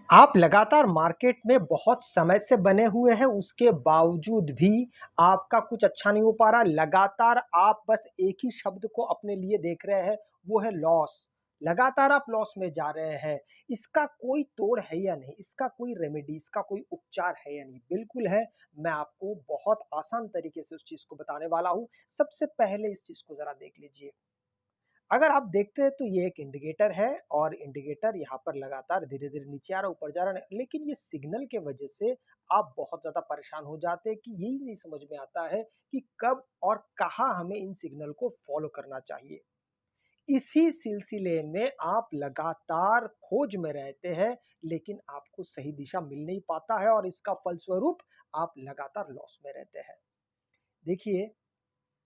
आप लगातार मार्केट में बहुत समय से बने हुए हैं, उसके बावजूद भी आपका कुछ अच्छा नहीं हो पा रहा। लगातार आप बस एक ही शब्द को अपने लिए देख रहे हैं, वो है लॉस। लगातार आप लॉस में जा रहे हैं। इसका कोई तोड़ है या नहीं? इसका कोई रेमेडी, इसका कोई उपचार है या नहीं? बिल्कुल है, मैं आपको बहुत आसान तरीके से उस चीज़ को बताने वाला हूँ। सबसे पहले इस चीज़ को ज़रा देख लीजिए। अगर आप देखते हैं तो ये एक इंडिकेटर है और इंडिकेटर यहाँ पर लगातार धीरे-धीरे नीचे आ रहा है, ऊपर जा रहा है, लेकिन ये सिग्नल के वजह से आप बहुत ज़्यादा परेशान हो जाते हैं कि यही नहीं समझ में आता है कि कब और कहाँ हमें इन सिग्नल को फॉलो करना चाहिए। इसी सिलसिले में आप लगातार खोज में रहते हैं, लेकिन आपको सही दिशा मिल नहीं पाता है और इसका फलस्वरूप आप लगातार लॉस में रहते हैं। देखिए,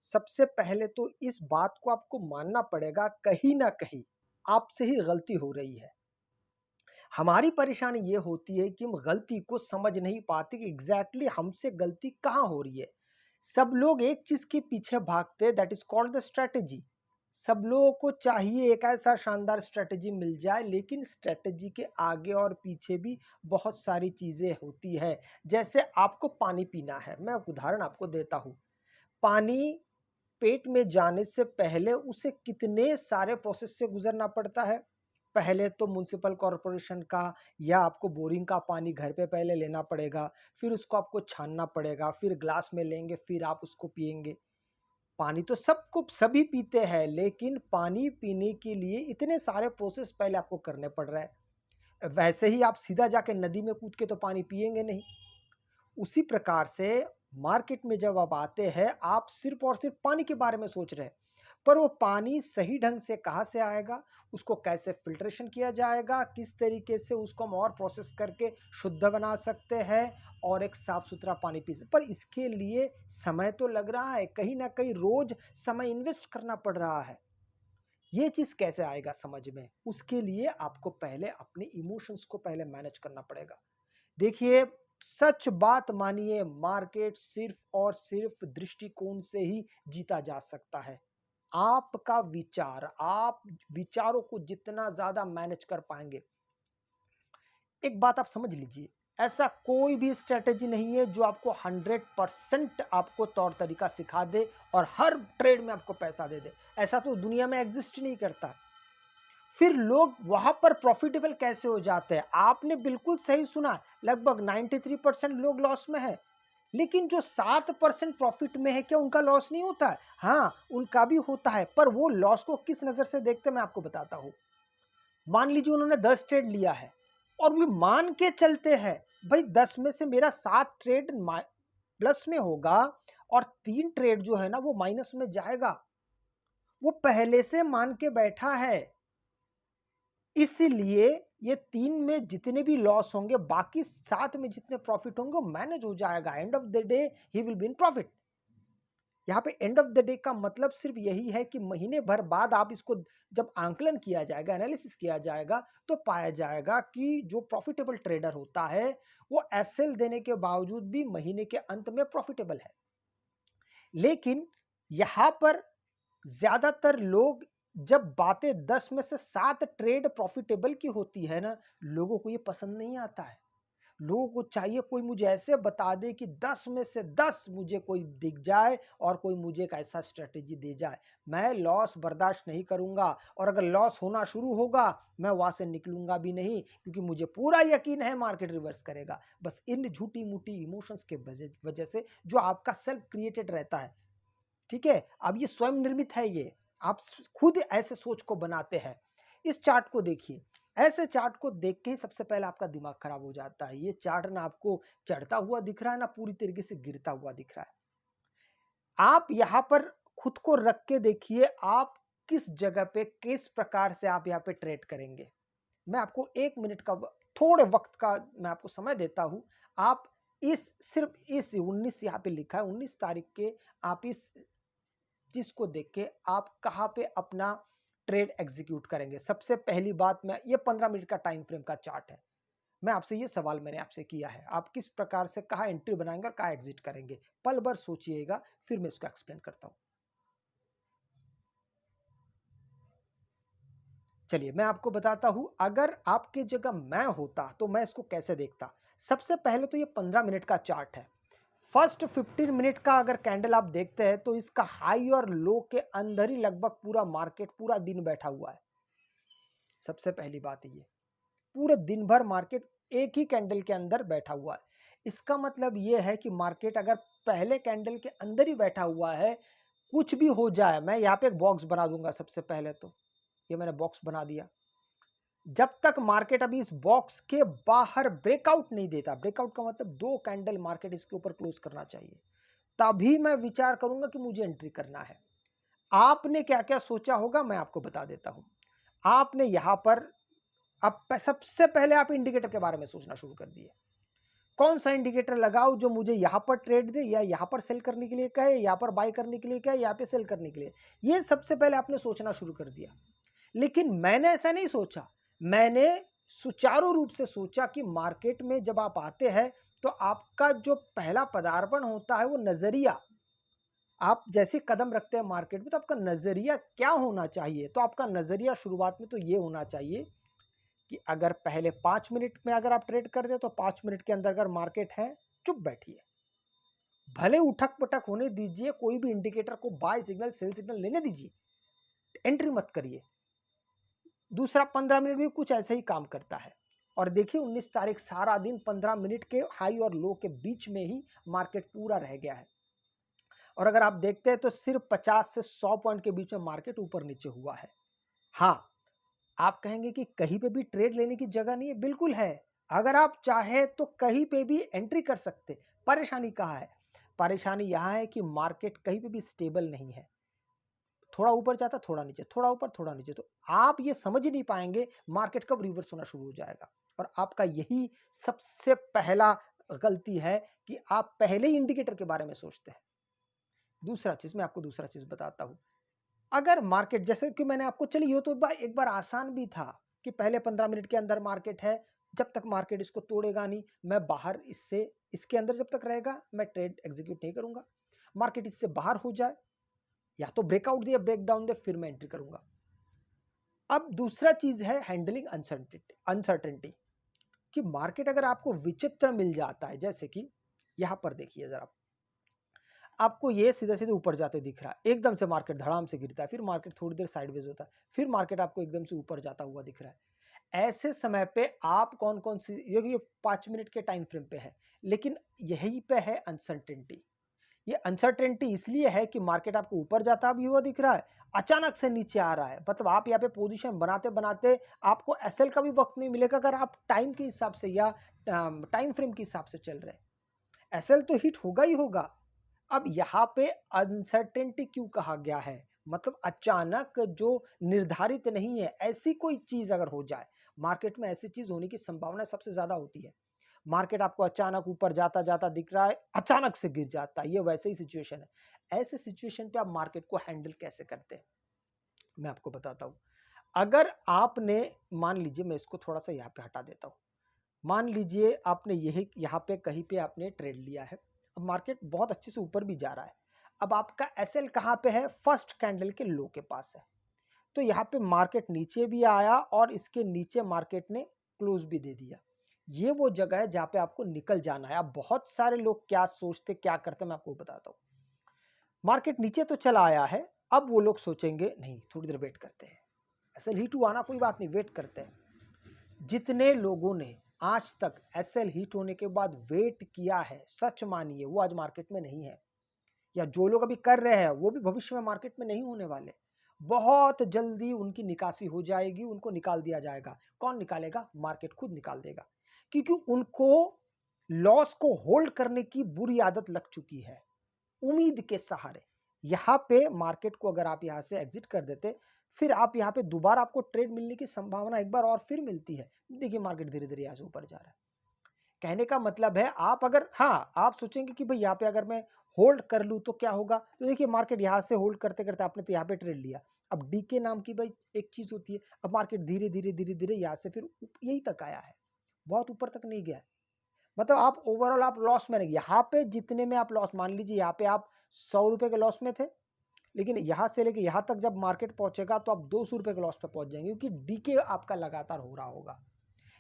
सबसे पहले तो इस बात को आपको मानना पड़ेगा कहीं न कहीं आपसे ही गलती हो रही है। हमारी परेशानी ये होती है कि हम गलती को समझ नहीं पाते कि एग्ज़ैक्टली हमसे गलती कहाँ हो रही है। सब लोग एक चीज़ के पीछे भागते हैं, that is called the strategy. सब लोगों को चाहिए एक ऐसा शानदार स्ट्रैटेजी मिल जाए, लेकिन स्ट्रैटेजी के आगे और पीछे भी बहुत सारी चीज़ें होती है। जैसे आपको पानी पीना है, मैं एक उदाहरण आपको देता हूँ। पानी पेट में जाने से पहले उसे कितने सारे प्रोसेस से गुजरना पड़ता है। पहले तो म्युनिसिपल कॉर्पोरेशन का या आपको बोरिंग का पानी घर पे पहले लेना पड़ेगा, फिर उसको आपको छानना पड़ेगा, फिर ग्लास में लेंगे, फिर आप उसको पिएँगे। पानी तो सबको सभी पीते हैं, लेकिन पानी पीने के लिए इतने सारे प्रोसेस पहले आपको करने पड़ रहे हैं। वैसे ही आप सीधा जाके नदी में कूद के तो पानी पिएँगे नहीं। उसी प्रकार से मार्केट में जब आप आते हैं, आप सिर्फ़ और सिर्फ़ पानी के बारे में सोच रहे हैं। पर वो पानी सही ढंग से कहाँ से आएगा? उसको कैसे फ़िल्ट्रेशन किया जाएगा? किस तरीके से उसको हम और प्रोसेस करके शुद्ध बना सकते हैं और एक साफ़-सुथरा पानी पी सक पर इसके लिए समय तो लग रहा है, कहीं न कहीं रोज़ समय इन्वेस्ट करना पड़ रहा है। ये चीज़ कैसे आएगा समझ में? उसके लिए आपको पहले अपने इमोशंस को पहले मैनेज करना पड़ेगा। देखिए, सच बात मानिए, मार्केट सिर्फ़ और सिर्फ़ दृष्टिकोण से ही जीता जा सकता है। आपका विचार, आप विचारों को जितना ज़्यादा मैनेज कर पाएँगे, एक बात आप समझ लीजिए, ऐसा कोई भी स्ट्रैटेजी नहीं है जो आपको 100% आपको तौर तरीका सिखा दे और हर ट्रेड में आपको पैसा दे दे। ऐसा तो दुनिया में एग्ज़िस्ट नहीं करता। फिर लोग वहां पर प्रॉफिटेबल कैसे हो जाते हैं? आपने बिल्कुल सही सुना, लगभग 93% लोग लॉस में है। लेकिन जो 7% प्रॉफिट में है, क्या उनका लॉस नहीं होता है? हाँ, उनका भी होता है, पर वो लॉस को किस नजर से देखते हैं मैं आपको बताता हूं। मान लीजिए उन्होंने 10 ट्रेड लिया है और वो मान के चलते हैं, भाई 10 में से मेरा 7 ट्रेड प्लस में होगा और 3 ट्रेड जो है ना वो माइनस में जाएगा। वो पहले से मान के बैठा है, इसीलिए ये 3 में जितने भी लॉस होंगे, बाकी 7 में जितने प्रॉफिट होंगे वो मैनेज हो जाएगा। End of the day he will be in profit. यहाँ पे एंड ऑफ द डे का मतलब सिर्फ यही है कि महीने भर बाद आप इसको जब आंकलन किया जाएगा, एनालिसिस किया जाएगा, तो पाया जाएगा कि जो प्रॉफिटेबल ट्रेडर होता है, वो एसएल देने के बावजूद भी महीने के अंत में प्रॉफिटेबल है। लेकिन यहाँ पर ज्यादातर लोग, जब बातें 10 में से 7 ट्रेड प्रॉफिटेबल की होती है ना, लोगों को ये पसंद नहीं आता है। लोगों को चाहिए कोई मुझे ऐसे बता दे कि 10 में से 10 मुझे कोई दिख जाए और कोई मुझे एक ऐसा स्ट्रेटेजी दे जाए। मैं लॉस बर्दाश्त नहीं करूंगा और अगर लॉस होना शुरू होगा, मैं वहां से निकलूंगा भी नहीं, क्योंकि मुझे पूरा यकीन है मार्केट रिवर्स करेगा। बस इन झूठी मूठी इमोशंस के वजह से जो आपका सेल्फ क्रिएटेड रहता है। ठीक है, अब ये स्वयं निर्मित है, ये आप खुद ऐसे सोच को बनाते हैं। इस चार्ट को देखिए, ऐसे चार्ट को देख के ही सबसे पहले आपका दिमाग खराब हो जाता है। ये चार्ट ना आपको चढ़ता हुआ दिख रहा है, ना पूरी तरीके से गिरता हुआ दिख रहा है। आप यहाँ पर खुद को रख के देखिए, आप किस जगह पे किस प्रकार से आप यहाँ पे ट्रेड करेंगे। मैं आपको 1 मिनट का थोड़े वक्त का मैं आपको समय देता हूं। आप इस सिर्फ इस 19 यहाँ पे लिखा है 19 तारीख के, आप इस जिसको देख के आप कहाँ पे अपना ट्रेड एग्जीक्यूट करेंगे। सबसे पहली बात, मैं ये 15 मिनट का टाइम फ्रेम का चार्ट है। मैं आपसे ये सवाल मैंने आपसे किया है, आप किस प्रकार से कहाँ एंट्री बनाएंगे और कहाँ एग्जिट करेंगे? पल भर सोचिएगा, फिर मैं इसको एक्सप्लेन करता हूँ। चलिए मैं आपको बताता हूँ, अगर आपकी जगह मैं होता तो मैं इसको कैसे देखता। सबसे पहले तो ये 15 मिनट का चार्ट है। फर्स्ट 15 मिनट का अगर कैंडल आप देखते हैं तो इसका हाई और लो के अंदर ही लगभग पूरा मार्केट पूरा दिन बैठा हुआ है। सबसे पहली बात ये, पूरे दिन भर मार्केट एक ही कैंडल के अंदर बैठा हुआ है। इसका मतलब ये है कि मार्केट अगर पहले कैंडल के अंदर ही बैठा हुआ है, कुछ भी हो जाए, मैं यहाँ पे एक बॉक्स बना दूंगा। सबसे पहले तो ये मैंने बॉक्स बना दिया। जब तक मार्केट अभी इस बॉक्स के बाहर ब्रेकआउट नहीं देता, ब्रेकआउट का मतलब 2 कैंडल मार्केट इसके ऊपर क्लोज करना चाहिए, तभी मैं विचार करूंगा कि मुझे एंट्री करना है। आपने क्या क्या सोचा होगा मैं आपको बता देता हूं। आपने यहां पर अब सबसे पहले आप इंडिकेटर के बारे में सोचना शुरू कर दिए। कौन सा इंडिकेटर लगाओ जो मुझे यहां पर ट्रेड दे, या यहां पर सेल करने के लिए कहे, यहां पर बाय करने के लिए कहे, यहां पे सेल करने के लिए। ये सबसे पहले आपने सोचना शुरू कर दिया। लेकिन मैंने ऐसा नहीं सोचा। मैंने सुचारू रूप से सोचा कि मार्केट में जब आप आते हैं तो आपका जो पहला पदार्पण होता है वो नजरिया, आप जैसे कदम रखते हैं मार्केट में तो आपका नजरिया क्या होना चाहिए। तो आपका नजरिया शुरुआत में तो ये होना चाहिए कि अगर पहले 5 मिनट में अगर आप ट्रेड कर दे तो 5 मिनट के अंदर अगर मार्केट है, चुप बैठिए, भले उठक पटक होने दीजिए, कोई भी इंडिकेटर को बाय सिग्नल सेल सिग्नल लेने दीजिए, एंट्री मत करिए। दूसरा, 15 मिनट भी कुछ ऐसे ही काम करता है। और देखिए 19 तारीख सारा दिन 15 मिनट के हाई और लो के बीच में ही मार्केट पूरा रह गया है। और अगर आप देखते हैं तो सिर्फ 50 से 100 पॉइंट के बीच में मार्केट ऊपर नीचे हुआ है। हाँ, आप कहेंगे कि कहीं पे भी ट्रेड लेने की जगह नहीं है। बिल्कुल है। अगर आप चाहे तो कहीं पे भी एंट्री कर सकते। परेशानी कहाँ है? परेशानी यहाँ है कि मार्केट कहीं पे भी स्टेबल नहीं है। थोड़ा ऊपर जाता, थोड़ा नीचे, थोड़ा ऊपर, थोड़ा नीचे। तो आप ये समझ ही नहीं पाएंगे मार्केट कब रिवर्स होना शुरू हो जाएगा। और आपका यही सबसे पहला गलती है कि आप पहले ही इंडिकेटर के बारे में सोचते हैं। दूसरा चीज, मैं आपको दूसरा चीज बताता हूं। अगर मार्केट, जैसे कि मैंने आपको, चलिए ये तो एक बार आसान भी था कि पहले 15 मिनट के अंदर मार्केट है, जब तक मार्केट इसको तोड़ेगा नहीं, मैं बाहर इससे, इसके अंदर जब तक रहेगा मैं ट्रेड एग्जीक्यूट नहीं करूंगा। मार्केट इससे बाहर हो जाए, या तो ब्रेकआउट दे या ब्रेकडाउन दे, फिर मैं एंट्री करूंगा। अब दूसरा चीज है हैंडलिंग अनसर्टेनिटी, कि मार्केट अगर आपको विचित्र मिल जाता है, जैसे कि यहां पर देखिए जरा, आपको ये सीधे सीधे ऊपर जाते दिख रहा है, एकदम से मार्केट धड़ाम से गिरता है, फिर मार्केट थोड़ी देर साइडवेज होता है, फिर मार्केट आपको एकदम से ऊपर जाता हुआ दिख रहा है। ऐसे समय पे आप कौन कौन सी, ये 5 मिनट के टाइम फ्रेम पे है, लेकिन यही पे है अनसर्टेनिटी। ये अनसर्टेनिटी इसलिए है कि मार्केट आपको ऊपर जाता भी हुआ दिख रहा है, अचानक से नीचे आ रहा है। मतलब आप यहाँ पे पोजीशन बनाते बनाते आपको एसएल का भी वक्त नहीं मिलेगा, अगर आप टाइम के हिसाब से या टाइम फ्रेम के हिसाब से चल रहे हैं। एसएल तो हिट होगा ही होगा। अब यहाँ पे अनसर्टेनिटी क्यों कहा गया है? मतलब अचानक जो निर्धारित नहीं है, ऐसी कोई चीज अगर हो जाए मार्केट में, ऐसी चीज होने की संभावना सबसे ज्यादा होती है। मार्केट आपको अचानक ऊपर जाता जाता दिख रहा है, अचानक से गिर जाता है, ये वैसे ही सिचुएशन है। ऐसे सिचुएशन पे आप मार्केट को हैंडल कैसे करते हैं, मैं आपको बताता हूं। अगर आपने, मान लीजिए मैं इसको थोड़ा सा यहाँ पे हटा देता हूं, मान लीजिए आपने यही यहाँ पे कहीं पे आपने ट्रेड लिया है, अब मार्केट बहुत अच्छे से ऊपर भी जा रहा है। अब आपका एसएल कहाँ पे है? फर्स्ट कैंडल के लो के पास है। तो यहाँ पे मार्केट नीचे भी आया और इसके नीचे मार्केट ने क्लोज भी दे दिया। ये वो जगह है जहाँ पे आपको निकल जाना है। अब बहुत सारे लोग क्या सोचते, क्या करते, मैं आपको बताता हूँ। मार्केट नीचे तो चला आया है, अब वो लोग सोचेंगे नहीं, थोड़ी देर वेट करते हैं, एसएल हिट हुआ ना, कोई बात नहीं, वेट करते हैं। जितने लोगों ने आज तक एसएल हिट होने के बाद वेट किया है, सच मानिए वो आज मार्केट में नहीं है। या जो लोग अभी कर रहे हैं वो भी भविष्य में मार्केट में नहीं होने वाले। बहुत जल्दी उनकी निकासी हो जाएगी, उनको निकाल दिया जाएगा। कौन निकालेगा? मार्केट खुद निकाल देगा, क्योंकि उनको लॉस को होल्ड करने की बुरी आदत लग चुकी है, उम्मीद के सहारे। यहाँ पे मार्केट को अगर आप यहाँ से एग्जिट कर देते, फिर आप यहाँ पे दोबारा आपको ट्रेड मिलने की संभावना एक बार और फिर मिलती है। देखिए मार्केट धीरे धीरे यहाँ से ऊपर जा रहा है। कहने का मतलब है, आप अगर, हाँ आप सोचेंगे कि भाई यहाँ पे अगर मैं होल्ड कर लूँ तो क्या होगा, तो देखिए मार्केट यहाँ से होल्ड करते करते आपने तो यहाँ पे ट्रेड लिया। अब डीके नाम की भाई एक चीज होती है। अब मार्केट धीरे धीरे धीरे धीरे यहाँ से फिर यही तक आया है, बहुत ऊपर तक नहीं गया है। मतलब आप ओवरऑल आप लॉस में नहीं, यहाँ पे जितने में आप लॉस, मान लीजिए यहाँ पे आप 100 रुपए के लॉस में थे, लेकिन यहाँ से लेके यहाँ तक जब मार्केट पहुँचेगा तो आप ₹200 के लॉस पे पहुँच जाएँगे, क्योंकि डीके आपका लगातार हो रहा होगा।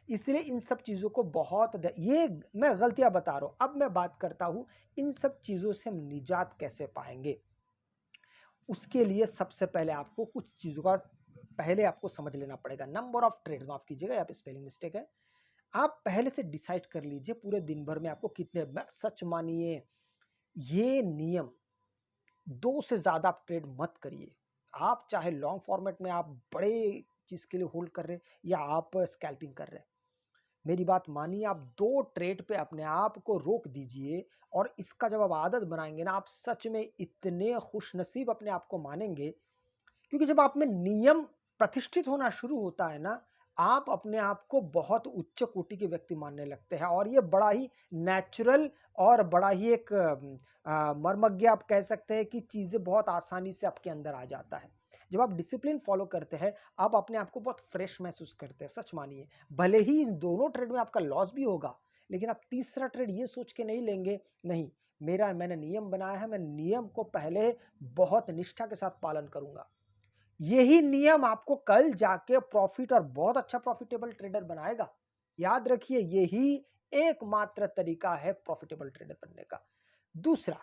इसलिए इन सब चीज़ों को बहुत ये मैं गलतियाँ बता रहा हूँ। अब मैं बात करता हूँ इन सब चीज़ों से हम निजात कैसे पाएँगे? उसके लिए सबसे पहले आपको कुछ चीज़ों का पहले आपको समझ लेना पड़ेगा। नंबर ऑफ ट्रेड्स, माफ़ कीजिएगा यहाँ पे स्पेलिंग मिस्टेक है। आप पहले से डिसाइड कर लीजिए पूरे दिन भर में आपको कितने, सच मानिए ये नियम 2 से ज़्यादा आप ट्रेड मत करिए। आप चाहे लॉन्ग फॉर्मेट में आप बड़े चीज़ के लिए होल्ड कर रहे हैं या आप स्कैल्पिंग कर रहे हैं। मेरी बात मानिए, आप 2 ट्रेड पे अपने आप को रोक दीजिए और इसका जब आप आदत बनाएँगे ना, आप सच में इतने खुशनसीब अपने आप को मानेंगे, क्योंकि जब आप में नियम प्रतिष्ठित होना शुरू होता है ना, आप अपने आप को बहुत उच्च कोटि के व्यक्ति मानने लगते हैं और ये बड़ा ही नेचुरल और बड़ा ही एक मर्मज्ञ आप कह सकते हैं कि चीज़ें बहुत आसानी से आपके अंदर आ जाता है। जब आप डिसिप्लिन फॉलो करते हैं, आप अपने आप को बहुत फ्रेश महसूस करते हैं, सच मानिए। भले ही इन दोनों ट्रेड में आपका लॉस भी होगा, लेकिन आप तीसरा ट्रेड ये सोच के नहीं लेंगे, नहीं, मैंने नियम बनाया है, मैं नियम को पहले बहुत निष्ठा के साथ पालन करूँगा। यही नियम आपको कल जाके प्रॉफिट और बहुत अच्छा प्रॉफिटेबल ट्रेडर बनाएगा। याद रखिए, यही एकमात्र तरीका है प्रॉफिटेबल ट्रेडर बनने का। दूसरा,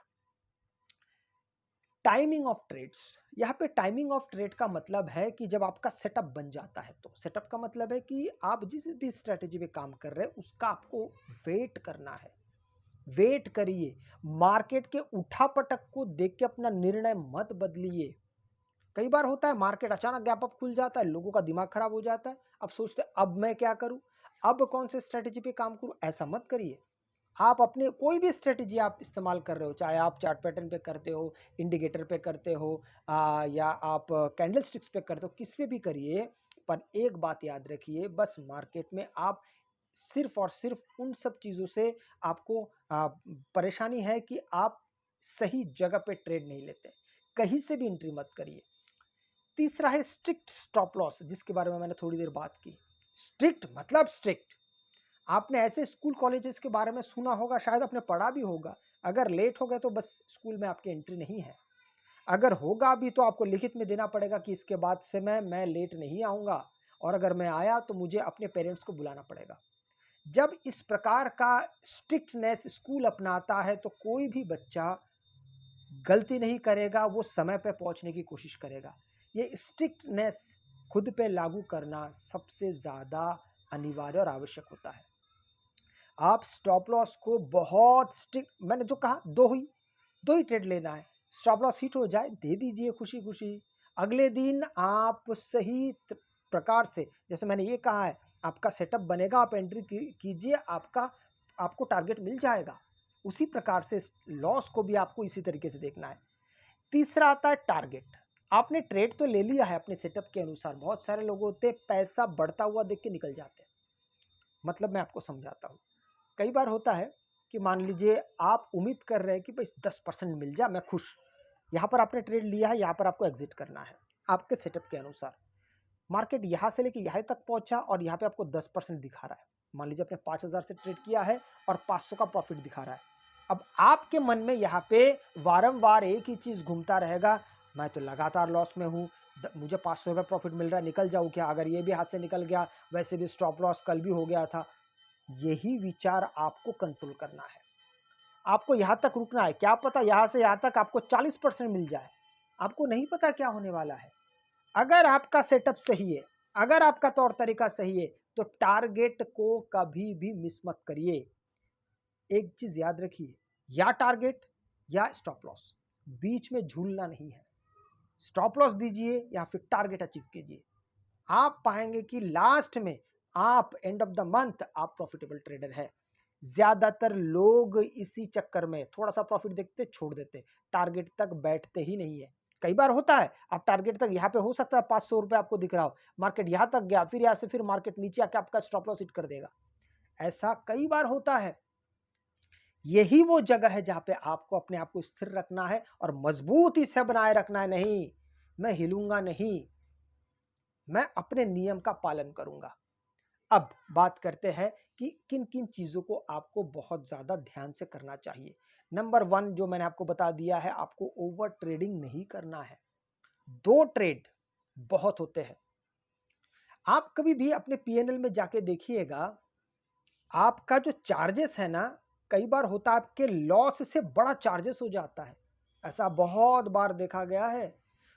टाइमिंग ऑफ ट्रेड्स। यहाँ पे टाइमिंग ऑफ ट्रेड का मतलब है कि जब आपका सेटअप बन जाता है, तो सेटअप का मतलब है कि आप जिस भी स्ट्रेटेजी पे काम कर रहे हैं उसका आपको वेट करना है। वेट करिए, मार्केट के उठापटक को देख के अपना निर्णय मत बदलिए। कई बार होता है मार्केट अचानक गैप अप खुल जाता है, लोगों का दिमाग खराब हो जाता है। अब सोचते हैं अब मैं क्या करूं, अब कौन से स्ट्रेटेजी पे काम करूं। ऐसा मत करिए। आप अपने कोई भी स्ट्रेटेजी आप इस्तेमाल कर रहे हो, चाहे आप चार्ट पैटर्न पे करते हो, इंडिकेटर पे करते हो, या आप कैंडल स्टिक्स पे करते हो, किस पे भी करिए, पर एक बात याद रखिए, बस मार्केट में आप सिर्फ और सिर्फ उन सब चीज़ों से आपको परेशानी है कि आप सही जगह पे ट्रेड नहीं लेते। कहीं से भी एंट्री मत करिए। तीसरा है स्ट्रिक्ट स्टॉप लॉस, जिसके बारे में मैंने थोड़ी देर बात की। स्ट्रिक्ट मतलब स्ट्रिक्ट। आपने ऐसे स्कूल कॉलेजेस के बारे में सुना होगा, शायद आपने पढ़ा भी होगा। अगर लेट हो गए तो बस स्कूल में आपकी एंट्री नहीं है। अगर होगा भी तो आपको लिखित में देना पड़ेगा कि इसके बाद से मैं लेट नहीं आऊँगा, और अगर मैं आया तो मुझे अपने पेरेंट्स को बुलाना पड़ेगा। जब इस प्रकार का स्ट्रिक्टनेस स्कूल अपनाता है तो कोई भी बच्चा गलती नहीं करेगा, वो समय पे पहुंचने की कोशिश करेगा। ये स्ट्रिक्टनेस खुद पे लागू करना सबसे ज़्यादा अनिवार्य और आवश्यक होता है। आप स्टॉप लॉस को बहुत स्ट्रिक्ट, मैंने जो कहा, 2 ही ट्रेड लेना है। स्टॉप लॉस हिट हो जाए, दे दीजिए खुशी-खुशी। अगले दिन आप सही प्रकार से, जैसे मैंने ये कहा है, आपका सेटअप बनेगा, आप एंट्री कीजिए, आपको टारगेट मिल जाएगा। उसी प्रकार से लॉस को भी आपको इसी तरीके से देखना है। तीसरा आता है टारगेट। आपने ट्रेड तो ले लिया है अपने सेटअप के अनुसार। बहुत सारे लोग होते हैं पैसा बढ़ता हुआ देख के निकल जाते हैं। मतलब मैं आपको समझाता हूँ। कई बार होता है कि मान लीजिए आप उम्मीद कर रहे हैं कि भाई 10% मिल जाए, मैं खुश। यहाँ पर आपने ट्रेड लिया है, यहाँ पर आपको एग्जिट करना है आपके सेटअप के अनुसार। मार्केट यहाँ से लेके यहाँ तक पहुँचा और यहाँ पे आपको 10% दिखा रहा है। मान लीजिए आपने 5000 से ट्रेड किया है और 500 का प्रॉफिट दिखा रहा है। अब आपके मन में यहाँ पे वारंवार एक ही चीज़ घूमता रहेगा, मैं तो लगातार लॉस में हूँ, मुझे 500 रुपये प्रॉफिट मिल रहा है, निकल जाऊँ क्या? अगर ये भी हाथ से निकल गया, वैसे भी स्टॉप लॉस कल भी हो गया था। यही विचार आपको कंट्रोल करना है। आपको यहाँ तक रुकना है, क्या पता यहाँ से यहाँ तक आपको 40% मिल जाए। आपको नहीं पता क्या होने वाला है। अगर आपका सेटअप सही है, अगर आपका तौर तरीका सही है, तो टारगेट को कभी भी मिस मत करिए। एक चीज याद रखिए, या टारगेट या स्टॉप लॉस, बीच में झूलना नहीं है। स्टॉप लॉस दीजिए या फिर टारगेट अचीव कीजिए। आप पाएंगे कि लास्ट में आप एंड ऑफ द मंथ आप प्रॉफिटेबल ट्रेडर है। ज्यादातर लोग इसी चक्कर में थोड़ा सा प्रॉफिट देखते छोड़ देते, टारगेट तक बैठते ही नहीं है। कई बार होता है आप टारगेट तक, यहाँ पे हो सकता है 500 रुपए आपको दिख रहा हो, मार्केट यहाँ तक गया, फिर यहाँ से फिर मार्केट नीचे आके आपका स्टॉप लॉस हिट कर देगा। ऐसा कई बार होता है। यही वो जगह है जहां पे आपको अपने आप को स्थिर रखना है और मजबूती से बनाए रखना है। नहीं, मैं हिलूंगा नहीं, मैं अपने नियम का पालन करूंगा। अब बात करते हैं कि किन किन चीजों को आपको बहुत ज्यादा ध्यान से करना चाहिए। नंबर 1 जो मैंने आपको बता दिया है, आपको ओवर ट्रेडिंग नहीं करना है। 2 ट्रेड बहुत होते हैं। आप कभी भी अपने पीएनएल में जाके देखिएगा, आपका जो चार्जेस है ना, कई बार होता है आपके लॉस से बड़ा चार्जेस हो जाता है। ऐसा बहुत बार देखा गया है।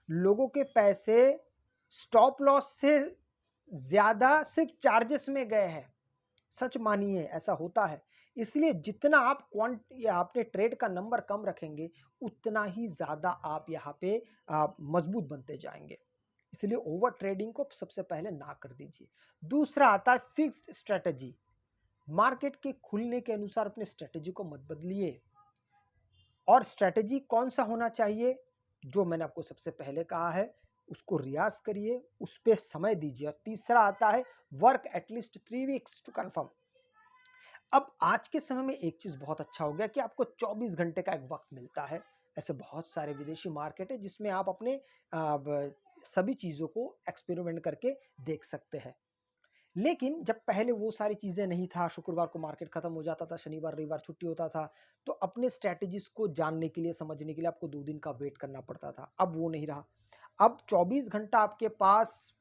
लोगों के पैसे स्टॉप लॉस से ज़्यादा सिर्फ चार्जेस में गए हैं। सच मानिए ऐसा होता है। इसलिए जितना आप या आपने ट्रेड का नंबर कम रखेंगे, उतना ही ज़्यादा आप यहाँ पे मजबूत बनते जाएँगे। इसलिए ओवर ट्रेडिंग को सबसे पहले ना कर दीजिए। दूसरा आता है फिक्स्ड स्ट्रैटेजी। मार्केट के खुलने के अनुसार अपनी स्ट्रैटेजी को मत बदलिए। और स्ट्रैटेजी कौन-सा होना चाहिए? जो मैंने आपको सबसे पहले कहा है, उसको रियाज़ करिए, उस पे समय दीजिए। और तीसरा आता है work at least 3 weeks to confirm. अब आज के समय में एक चीज़ बहुत अच्छा हो गया कि आपको 24 घंटे का एक वक़्त मिलता है। ऐसे बहुत सारे विदेशी मार्केट है जिसमें आप अपने सभी चीज़ों को एक्सपेरिमेंट करके देख सकते हैं। लेकिन जब पहले वो सारी चीज़ें नहीं था, शुक्रवार को मार्केट खत्म हो जाता था, शनिवार, रविवार छुट्टी होता था, तो अपने स्ट्रैटेजीज़ को जानने के लिए, समझने के लिए आपको 2 दिन का वेट करना पड़ता था। अब वो नहीं रहा। अब 24 घंटा आपके पास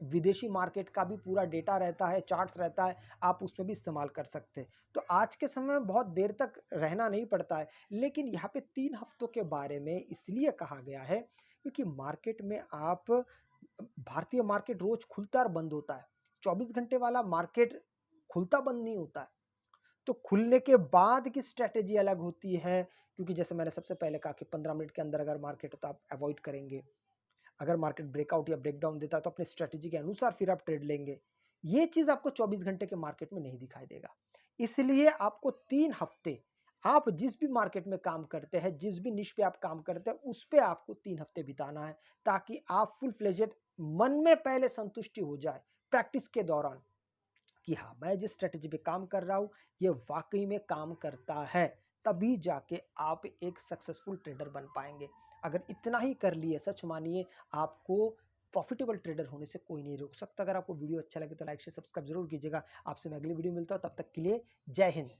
विदेशी मार्केट का भी पूरा डेटा रहता है, चार्ट्स रहता है, आप उसमें भी इस्तेमाल कर सकते हैं। तो आज के समय में बहुत देर तक रहना नहीं पड़ता है, लेकिन यहाँ पे 3 हफ्तों के बारे में इसलिए कहा गया है, क्योंकि मार्केट में आप भारतीय मार्केट रोज़ खुलता और बंद होता है। 24 घंटे वाला मार्केट खुलता बंद नहीं होता है। तो खुलने के बाद की स्ट्रैटेजी अलग होती है, क्योंकि जैसे मैंने सबसे पहले कहा कि 15 मिनट के अंदर अगर मार्केट है तो आप अवॉइड करेंगे। अगर मार्केट ब्रेकआउट या ब्रेकडाउन देता है तो अपने स्ट्रैटेजी के अनुसार फिर आप ट्रेड लेंगे। ये चीज़ आपको 24 घंटे के मार्केट में नहीं दिखाई देगा। इसलिए आपको 3 हफ्ते आप जिस भी मार्केट में काम करते हैं, जिस भी निश पे आप काम करते हैं, उस पे आपको 3 हफ्ते बिताना है, ताकि आप फुल फ्लेजेड मन में पहले संतुष्टि हो जाए प्रैक्टिस के दौरान कि हाँ, मैं जिस स्ट्रैटेजी पे काम कर रहा हूँ, ये वाक़ई में काम करता है। तभी जाके आप एक सक्सेसफुल ट्रेडर बन पाएँगे। अगर इतना ही कर लिए, सच मानिए आपको प्रॉफ़िटेबल ट्रेडर होने से कोई नहीं रोक सकता। अगर आपको वीडियो अच्छा लगे तो लाइक, शेयर, सब्सक्राइब ज़रूर कीजिएगा। आपसे मैं अगली वीडियो में मिलता हूँ, तब तक के लिए जय हिंद।